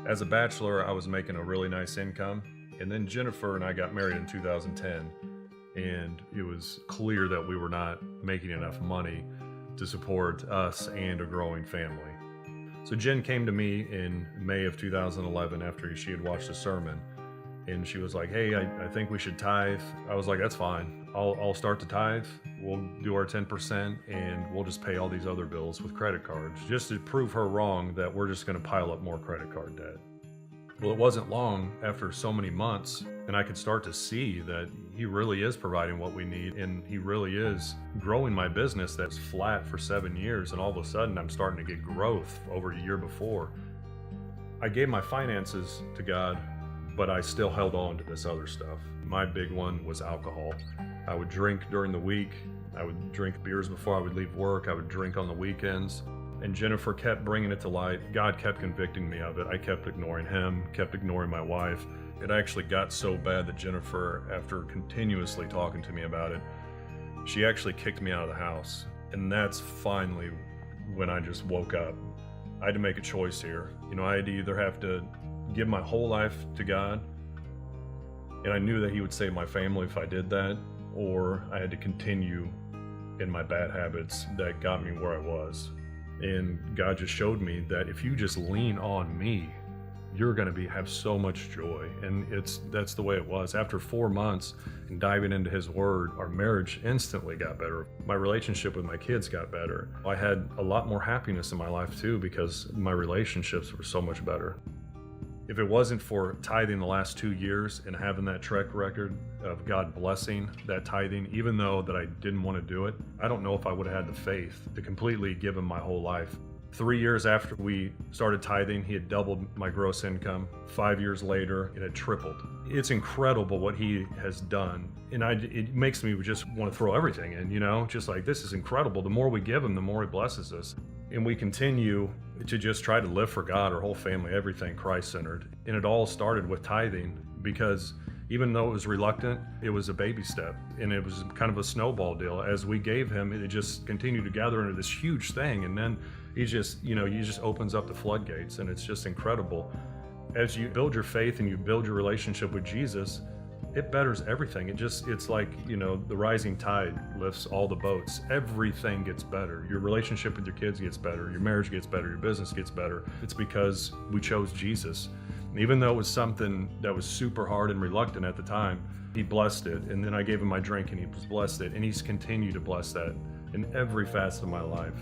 As a bachelor, I was making a really nice income. And then Jennifer and I got married in 2010. And it was clear that we were not making enough money to support us and a growing family. So Jen came to me in May of 2011 after she had watched a sermon. And she was like, "Hey, I think we should tithe." I was like, "That's fine. I'll start to tithe. We'll do our 10% and we'll just pay all these other bills with credit cards," just to prove her wrong that we're just going to pile up more credit card debt. Well, it wasn't long after so many months, and I could start to see that he really is providing what we need, and he really is growing my business that's flat for 7 years, and all of a sudden I'm starting to get growth over a year before. I gave my finances to God, but I still held on to this other stuff. My big one was alcohol. I would drink during the week. I would drink beers before I would leave work. I would drink on the weekends. And Jennifer kept bringing it to light. God kept convicting me of it. I kept ignoring him, kept ignoring my wife. It actually got so bad that Jennifer, after continuously talking to me about it, she actually kicked me out of the house. And that's finally when I just woke up. I had to make a choice here. I had to either have to give my whole life to God, and I knew that he would save my family if I did that, or I had to continue in my bad habits that got me where I was. And God just showed me that if you just lean on me, you're going to have so much joy. And that's the way it was. After 4 months and diving into his word, our marriage instantly got better. My relationship with my kids got better. I had a lot more happiness in my life too, because my relationships were so much better. If it wasn't for tithing the last 2 years and having that track record of God blessing that tithing, even though that I didn't want to do it, I don't know if I would have had the faith to completely give him my whole life. 3 years after we started tithing, he had doubled my gross income. 5 years later, it had tripled. It's incredible what he has done. And it makes me just want to throw everything in, just like, this is incredible. The more we give him, the more he blesses us. And we continue to just try to live for God, our whole family, everything Christ-centered. And it all started with tithing, because even though it was reluctant, it was a baby step, and it was kind of a snowball deal. As we gave him, it just continued to gather into this huge thing. And then he just opens up the floodgates, and it's just incredible. As you build your faith and you build your relationship with Jesus, it betters everything. It's like, the rising tide lifts all the boats. Everything gets better. Your relationship with your kids gets better. Your marriage gets better. Your business gets better. It's because we chose Jesus. And even though it was something that was super hard and reluctant at the time, he blessed it. And then I gave him my drink and he blessed it. And he's continued to bless that in every facet of my life.